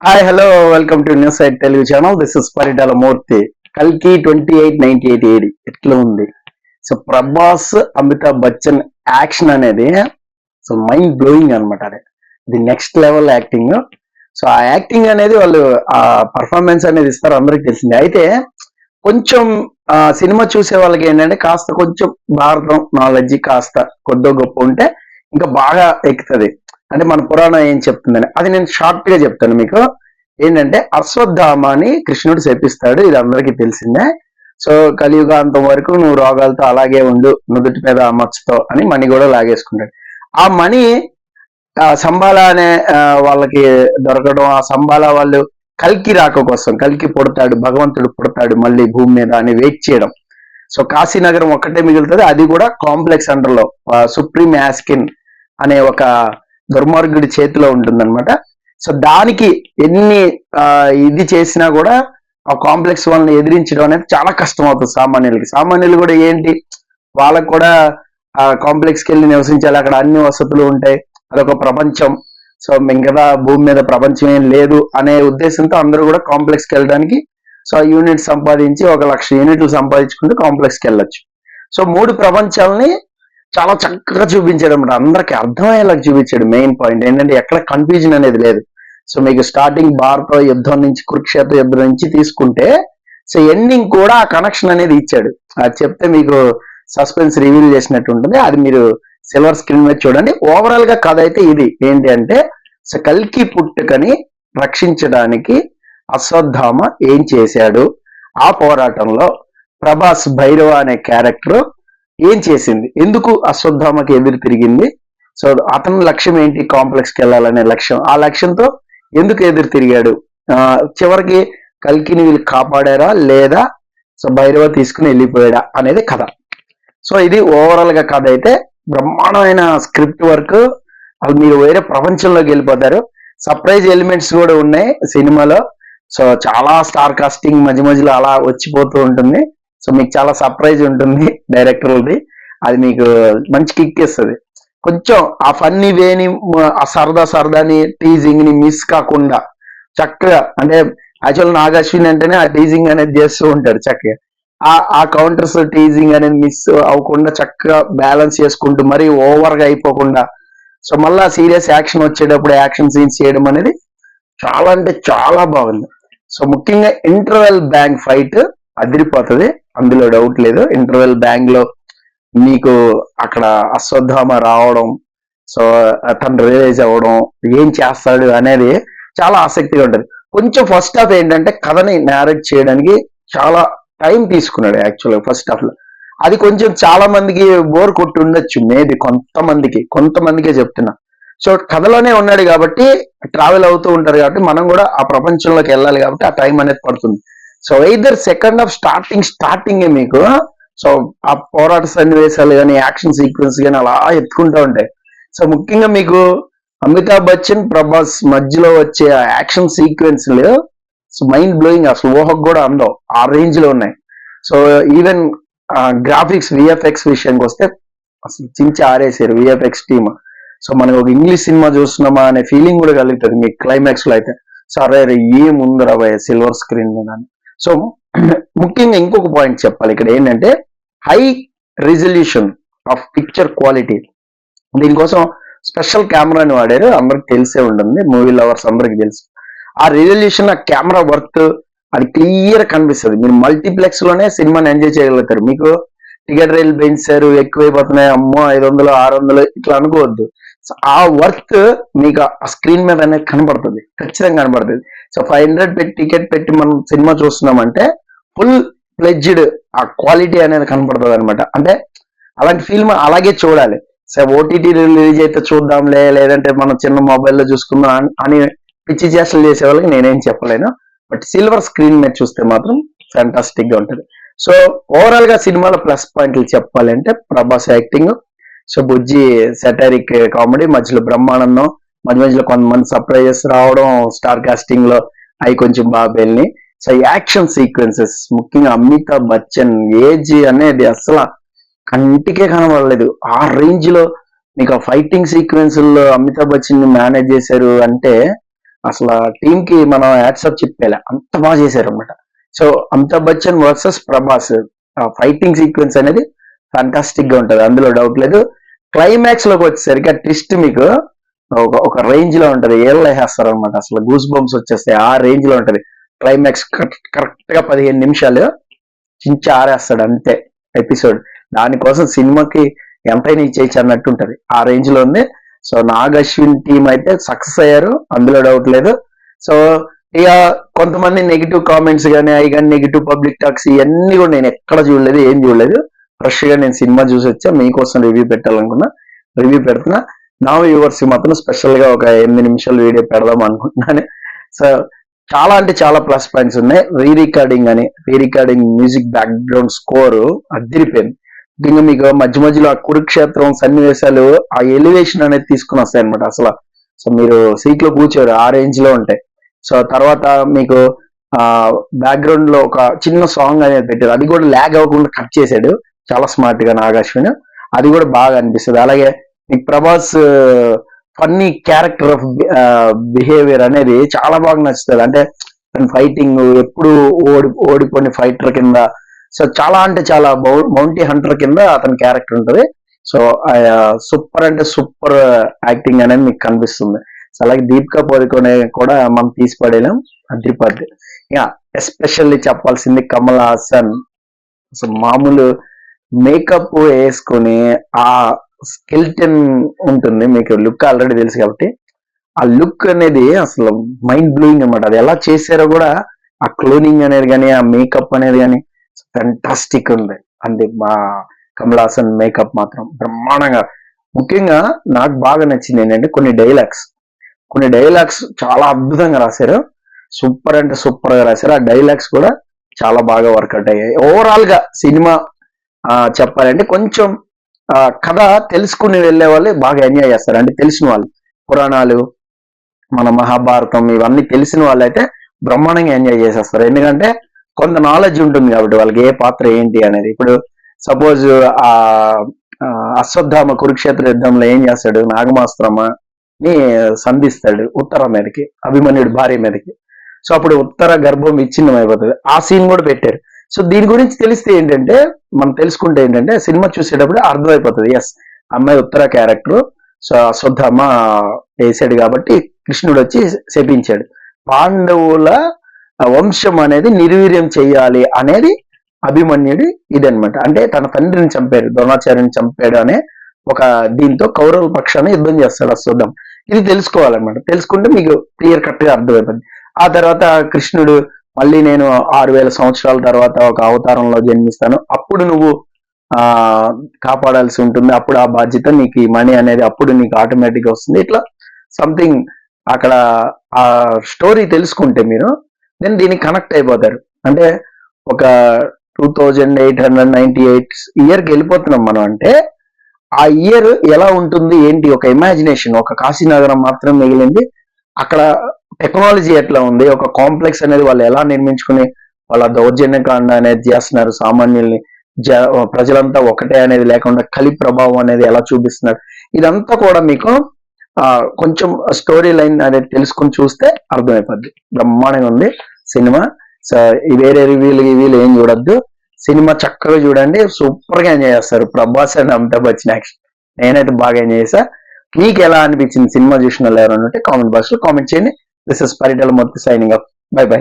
Hi hello welcome to news site Telugu channel. This is Paritala Murthy. కల్కి 2898 AD ఎట్లా ఉంది? So Prabhas Amitabh Bachchan action అనేది సో మైండ్ బ్లోయింగ్ అనమాట. అది నెక్స్ట్ లెవెల్ యాక్టింగ్. సో ఆ యాక్టింగ్ అనేది వాళ్ళు ఆ పర్ఫార్మెన్స్ అనేది ఇస్తారు, అందరికి తెలిసింది. అయితే కొంచెం సినిమా చూసే వాళ్ళకి ఏంటంటే కాస్త కొంచెం భారతం నాలెడ్జ్ కాస్త కొద్దో గొప్ప ఉంటే ఇంకా బాగా ఎక్కుతుంది. అంటే మన పురాణం ఏం చెప్తుందని అది నేను షార్ట్ గా చెప్తాను మీకు. ఏంటంటే అశ్వత్థామని కృష్ణుడు శపిస్తాడు, ఇది అందరికీ తెలిసిందే. సో కలియుగాంతం వరకు నువ్వు రోగాలతో అలాగే ఉండు, నుదుటి మీద మచ్చతో అని మణి కూడా లాగేసుకుంటాడు. ఆ మణి సంబాల అనే వాళ్ళకి దొరకడం, ఆ సంబాల వాళ్ళు కల్కి రాక కోసం, కల్కి పుడతాడు, భగవంతుడు పుడతాడు మళ్ళీ భూమి మీద అని వెయిట్ చేయడం. సో కాశీనగరం ఒక్కటే మిగులుతుంది, అది కూడా కాంప్లెక్స్ అండర్ లో సుప్రీం యాస్కిన్ అనే ఒక దుర్మార్గుడి చేతిలో ఉంటుందన్నమాట. సో దానికి ఎన్ని ఇది చేసినా కూడా ఆ కాంప్లెక్స్ వాళ్ళని ఎదిరించడం అనేది చాలా కష్టం అవుతుంది సామాన్యులకి. సామాన్యులు కూడా ఏంటి, వాళ్ళకు కూడా ఆ కాంప్లెక్స్కి వెళ్ళి నివసించాలి, అక్కడ అన్ని వసతులు ఉంటాయి, అదొక ప్రపంచం. సో మిగతా భూమి మీద ప్రపంచం ఏం లేదు అనే ఉద్దేశంతో అందరూ కూడా కాంప్లెక్స్కి వెళ్ళడానికి సో యూనిట్ సంపాదించి 1,00,000 యూనిట్లు సంపాదించుకుంటే కాంప్లెక్స్కి వెళ్ళొచ్చు. సో 3 ప్రపంచాలని చాలా చక్కగా చూపించాడు అనమాట, అందరికి అర్థమయ్యేలా చూపించాడు. మెయిన్ పాయింట్ ఏంటంటే ఎక్కడ కన్ఫ్యూజన్ అనేది లేదు. సో మీకు స్టార్టింగ్ భారత యుద్ధం నుంచి, కురుక్షేత్ర యుద్ధం నుంచి తీసుకుంటే సో ఎండింగ్ కూడా ఆ కనెక్షన్ అనేది ఇచ్చాడు. అది చెప్తే మీకు సస్పెన్స్ రివీల్ చేసినట్టు ఉంటుంది, అది మీరు సిల్వర్ స్క్రీన్ మీద చూడండి. ఓవరాల్ గా కథ అయితే ఇది ఏంటి అంటే, సో కల్కి పుట్టుకని రక్షించడానికి అశ్వత్థామ ఏం చేశాడు, ఆ పోరాటంలో ప్రభాస్ భైరవ అనే క్యారెక్టర్ ఏం చేసింది, ఎందుకు అశ్వత్థామకి ఎదురు తిరిగింది, సో అతని లక్ష్యం ఏంటి, కాంప్లెక్స్కి వెళ్ళాలనే లక్ష్యం, ఆ లక్ష్యంతో ఎందుకు ఎదురు తిరిగాడు, చివరికి కల్కిని వీళ్ళు కాపాడారా లేదా సో భైరవ తీసుకుని వెళ్ళిపోయాడా అనేది కథ. సో ఇది ఓవరాల్ గా కథ అయితే బ్రహ్మాండమైన స్క్రిప్ట్ వర్క్, అది మీరు వేరే ప్రపంచంలోకి వెళ్ళిపోతారు. సర్ప్రైజ్ ఎలిమెంట్స్ కూడా ఉన్నాయి సినిమాలో. సో చాలా స్టార్ కాస్టింగ్ మధ్య మధ్యలో అలా వచ్చిపోతూ ఉంటుంది. సో మీకు చాలా సర్ప్రైజ్ ఉంటుంది డైరెక్టర్ది, అది మీకు మంచి కిక్ ఇస్తుంది. కొంచెం ఆ ఫన్నీ వేని, ఆ సరదాని టీజింగ్ ని మిస్ కాకుండా చక్కగా, అంటే యాక్చువల్ నాగ్ అశ్విన్ అంటేనే ఆ టీజింగ్ అనేది చేస్తూ ఉంటాడు చక్కగా. ఆ కౌంటర్స్ టీజింగ్ అనేది మిస్ అవ్వకుండా చక్కగా బ్యాలెన్స్ చేసుకుంటూ మరీ ఓవర్ గా అయిపోకుండా, సో మళ్ళా సీరియస్ యాక్షన్ వచ్చేటప్పుడు యాక్షన్ సీన్స్ చేయడం అనేది చాలా అంటే చాలా బాగుంది. సో ముఖ్యంగా ఇంటర్వెల్ బ్యాంక్ ఫైట్ అదిరిపోతుంది, అందులో డౌట్ లేదు. ఇంటర్వెల్ బ్యాంక్ లో మీకు అక్కడ అశ్వత్థామ రావడం, సో తను రియలైజ్ అవ్వడం, ఏం చేస్తాడు అనేది చాలా ఆసక్తిగా ఉంటుంది. కొంచెం ఫస్ట్ హాఫ్ ఏంటంటే కథని నేరేట్ చేయడానికి చాలా టైం తీసుకున్నాడు యాక్చువల్గా ఫస్ట్ హాఫ్ లో. అది కొంచెం చాలా మందికి బోర్ కొట్టి ఉండొచ్చు, మేబీ కొంతమందికే చెప్తున్నా. సో కథలోనే ఉన్నాడు కాబట్టి, ట్రావెల్ అవుతూ ఉంటారు కాబట్టి, మనం కూడా ఆ ప్రపంచంలోకి వెళ్ళాలి కాబట్టి ఆ టైం అనేది పడుతుంది. సో ఎయిదర్ సెకండ్ హాఫ్ స్టార్టింగే మీకు సో ఆ పోరాట సన్నివేశాలు కానీ, యాక్షన్ సీక్వెన్స్ కానీ అలా ఎత్తుకుంటూ ఉంటాయి. సో ముఖ్యంగా మీకు అమితాబ్ బచ్చన్ ప్రభాస్ మధ్యలో వచ్చే ఆ యాక్షన్ సీక్వెన్స్లు సో మైండ్ బ్లోయింగ్, అసలు ఊహకు కూడా అందవు, ఆ రేంజ్ లో ఉన్నాయి. సో ఈవెన్ గ్రాఫిక్స్ విఎఫ్ఎక్స్ విషయానికి వస్తే అసలు చించి ఆరేసారు విఎఫ్ఎక్స్ టీమ్. సో మనకు ఒక ఇంగ్లీష్ సినిమా చూస్తున్నామా అనే ఫీలింగ్ కూడా కలుగుతుంది మీకు క్లైమాక్స్ లో అయితే. సో అరే ఏముందరా భయ సిల్వర్ స్క్రీన్ మీద. సో ముఖ్యంగా ఇంకొక పాయింట్ చెప్పాలి ఇక్కడ ఏంటంటే, high resolution of picture quality. దీనికోసం స్పెషల్ కెమెరాని వాడారు, అందరికి తెలిసే ఉంటుంది, మూవీ లవర్స్ అందరికి తెలుసు. ఆ రిజల్యూషన్, ఆ కెమెరా వర్త్ అది క్లియర్ కనిపిస్తుంది. మీరు మల్టీప్లెక్స్ లోనే సినిమాని ఎంజాయ్ చేయగలుగుతారు. మీకు టికెట్ రైలు పెంచారు, ఎక్కువైపోతున్నాయి, అమ్మో 500 600 ఇట్లా అనుకోవద్దు. సో ఆ వర్త్ మీకు ఆ స్క్రీన్ మీద అనేది కనబడుతుంది, ఖచ్చితంగా కనబడుతుంది. సో 500 పెట్టి టికెట్ పెట్టి మనం సినిమా చూస్తున్నామంటే ఫుల్ ప్లెడ్జ్డ్ ఆ క్వాలిటీ అనేది కనపడుతుంది అనమాట. అంటే అలాంటి ఫిల్మ్ అలాగే చూడాలి. సో ఓటీటీ రిలీజ్ అయితే చూద్దాంలే, లేదంటే మనం చిన్న మొబైల్లో చూసుకుందాం అని పిచ్చి చేష్టలు చేసే వాళ్ళకి నేనేం చెప్పలేను. బట్ సిల్వర్ స్క్రీన్ మీద చూస్తే మాత్రం ఫ్యాంటాస్టిక్ గా ఉంటుంది. సో ఓవరాల్ గా సినిమాలో ప్లస్ పాయింట్లు చెప్పాలంటే ప్రభాస్ యాక్టింగ్, సో బుజ్జి సెటారిక్ కామెడీ, మధ్యలో బ్రహ్మానందం, మధ్యలో కొంతమంది సర్ప్రైజెస్ రావడం స్టార్ కాస్టింగ్ లో, అవి కొంచెం బాగా వెళ్ళి. సో యాక్షన్ సీక్వెన్సెస్ ముఖ్యంగా అమితాబ్ బచ్చన్ ఏజ్ అనేది అసలు కంటికే కనబడలేదు, ఆ రేంజ్ లో మీకు ఆ ఫైటింగ్ సీక్వెన్స్ లో అమితాబ్ బచ్చన్ ని మేనేజ్ చేశారు అంటే అసలు టీమ్ కి మనం యాడ్సప్ చెప్పేలా అంత బాగా చేశారు అనమాట. So Amitabh Bachchan versus Prabhas fighting sequence అనేది ఫ్యాంటాస్టిక్ గా ఉంటది, అందులో డౌట్ లేదు. క్లైమాక్స్ లోకి వచ్చేసరికి ఆ ట్విస్ట్ మీకు ఒక రేంజ్ లో ఉంటది, ఏళ్ళు వేసేస్తారు అనమాట, అసలు గూస్ బంప్స్ వచ్చేస్తాయి, ఆ రేంజ్ లో ఉంటది. క్లైమాక్స్ కరెక్ట్ గా 15 నిమిషాలు చించి ఆరేస్తాడు అంతే ఎపిసోడ్. దానికోసం సినిమాకి ఎంతైనా ఇచ్చేయచ్చు అన్నట్టు ఉంటది, ఆ రేంజ్ లో ఉంది. సో నాగ్ అశ్విన్ టీం అయితే సక్సెస్ అయ్యారు, అందులో డౌట్ లేదు. సో ఇక కొంతమంది నెగిటివ్ కామెంట్స్ కానీ అవి కానీ నెగిటివ్ పబ్లిక్ టాక్స్ ఇవన్నీ కూడా నేను ఎక్కడ చూడలేదు, ఏం చూడలేదు. ఫ్రెష్ గా నేను సినిమా చూసి వచ్చా, మీకోసం రివ్యూ పెట్టాలనుకున్నా, రివ్యూ పెడుతున్నా. నా వ్యూవర్స్ మాత్రం స్పెషల్ గా ఒక 8 నిమిషాలు వీడియో పెడదాం అనుకుంటున్నాను. సో చాలా అంటే చాలా ప్లస్ పాయింట్స్ ఉన్నాయి. Re recording music background score అదిరిపోయింది. ముఖ్యంగా మీకు మధ్య మధ్యలో ఆ కురుక్షేత్రం సన్నివేశాలు, ఆ ఎలివేషన్ అనేది తీసుకుని వస్తాయి అనమాట. అసలు సో మీరు సీట్ లో కూర్చోరు, ఆ రేంజ్ లో ఉంటాయి. సో తర్వాత మీకు బ్యాక్గ్రౌండ్ లో ఒక చిన్న సాంగ్ అనేది పెట్టారు, అది కూడా ల్యాగ్ అవ్వకుండా కట్ చేశాడు చాలా స్మార్ట్ గా నాగ్ అశ్విన్, అది కూడా బాగా అనిపిస్తుంది. అలాగే మీకు Prabhas funny character of behaviour అనేది చాలా బాగా నచ్చుతుంది. అంటే ఫైటింగ్ ఎప్పుడు ఓడిపోయిన ఫైటర్ కింద, సో చాలా అంటే చాలా మౌంటీ హంటర్ కింద అతని క్యారెక్టర్ ఉంటుంది. సో సూపర్ అంటే సూపర్ యాక్టింగ్ అనేది మీకు కనిపిస్తుంది. సో అలాగే దీపికా పదుకొనే కూడా మనం తీసి పడేయలేం, అదిరిపడ్డి. ఇక ఎస్పెషల్లీ చెప్పాల్సింది కమల్ హాసన్. సో మామూలు మేకప్ వేసుకుని ఆ స్కెల్టన్ ఉంటుంది, మీకు లుక్ ఆల్రెడీ తెలుసు కాబట్టి ఆ లుక్ అనేది అసలు మైండ్ బ్లోయింగ్ అనమాట. అది ఎలా చేశారో కూడా, ఆ క్లోనింగ్ అనేది కానీ ఆ మేకప్ అనేది కానీ ఫ్యాంటాస్టిక్ ఉంది. అంతే మా కమల్ హాసన్ మేకప్ మాత్రం బ్రహ్మాండంగా. ముఖ్యంగా నాకు బాగా నచ్చింది ఏంటంటే కొన్ని డైలాగ్స్ చాలా అద్భుతంగా రాశారు, సూపర్ అంటే సూపర్ గా రాశారు. ఆ డైలాగ్స్ కూడా చాలా బాగా వర్కౌట్ అయ్యాయి. ఓవరాల్ గా సినిమా చెప్పాలంటే కొంచెం కథ తెలుసుకుని వెళ్ళే వాళ్ళే బాగా ఎంజాయ్ చేస్తారు. అంటే తెలిసిన వాళ్ళు, పురాణాలు, మన మహాభారతం ఇవన్నీ తెలిసిన వాళ్ళైతే బ్రహ్మాండంగా ఎంజాయ్ చేసేస్తారు. ఎందుకంటే కొంత నాలెడ్జ్ ఉంటుంది కాబట్టి వాళ్ళకి ఏ పాత్ర ఏంటి అనేది. ఇప్పుడు సపోజ్ ఆ అశ్వత్థామ కురుక్షేత్ర యుద్ధంలో ఏం చేస్తాడు, నాగమాస్త్రమని సంధిస్తాడు ఉత్తర మీదకి, అభిమన్యుడు భార్య మీదకి. సో అప్పుడు ఉత్తర గర్భం విచ్ఛిన్నం అయిపోతుంది, ఆ సీన్ కూడా పెట్టారు. సో దీని గురించి తెలిస్తే ఏంటంటే, మనం తెలుసుకుంటే ఏంటంటే సినిమా చూసేటప్పుడు అర్థమైపోతుంది, ఎస్ అమ్మాయి ఉత్తర క్యారెక్టర్. సో అశ్వత్థామ వేసాడు కాబట్టి కృష్ణుడు వచ్చి శపించాడు, పాండవుల వంశం అనేది నిర్వీర్యం చేయాలి అనేది అభిమన్యుడి ఇదనమాట. అంటే తన తండ్రిని చంపాడు, ద్రోణాచార్యుని చంపాడు అనే ఒక దీంతో కౌరవ పక్షాన్ని యుద్ధం చేస్తాడు అశ్వత్థామ. ఇది తెలుసుకోవాలన్నమాట, తెలుసుకుంటే మీకు క్లియర్ కట్ గా అర్థమైపోతుంది. ఆ తర్వాత కృష్ణుడు మళ్ళీ నేను 6000 సంవత్సరాల తర్వాత ఒక అవతారంలో జన్మిస్తాను, అప్పుడు నువ్వు కాపాడాల్సి ఉంటుంది, అప్పుడు ఆ బాధ్యత నీకు, ఈ మనీ అనేది అప్పుడు నీకు ఆటోమేటిక్ గా వస్తుంది. ఇట్లా సంథింగ్ అక్కడ ఆ స్టోరీ తెలుసుకుంటే మీరు దెన్ దీనికి కనెక్ట్ అయిపోతారు. అంటే ఒక 2898 ఇయర్కి వెళ్ళిపోతున్నాం మనం, అంటే ఆ ఇయర్ ఎలా ఉంటుంది ఏంటి, ఒక ఇమాజినేషన్, ఒక కాశీనగరం మాత్రం మిగిలింది, అక్కడ టెక్నాలజీ ఎట్లా ఉంది, ఒక కాంప్లెక్స్ అనేది వాళ్ళు ఎలా నిర్మించుకుని వాళ్ళ దౌర్జన్యకాండ అనేది చేస్తున్నారు, సామాన్యుల్ని ప్రజలంతా ఒకటే అనేది లేకుండా కలి ప్రభావం అనేది ఎలా చూపిస్తున్నారు, ఇదంతా కూడా మీకు కొంచెం స్టోరీ లైన్ అనేది తెలుసుకుని చూస్తే అర్థమైపోద్ది. బ్రహ్మాండంగా ఉంది సినిమా. సో వేరే రివ్యూలు ఏం చూడొద్దు, సినిమా చక్కగా చూడండి, సూపర్ గా ఎంజాయ్ చేస్తారు. ప్రభాస్ అండ్ అమితాబ్ బచ్చన్ యాక్షన్ నేనైతే బాగా ఎంజాయ్ చేశా. మీకు ఎలా అనిపించింది సినిమా చూసిన వాళ్ళు ఎవరైనా ఉంటే కామెంట్ బాక్స్ లో కామెంట్ చేయండి. This is Paritala Murthy signing up. By by.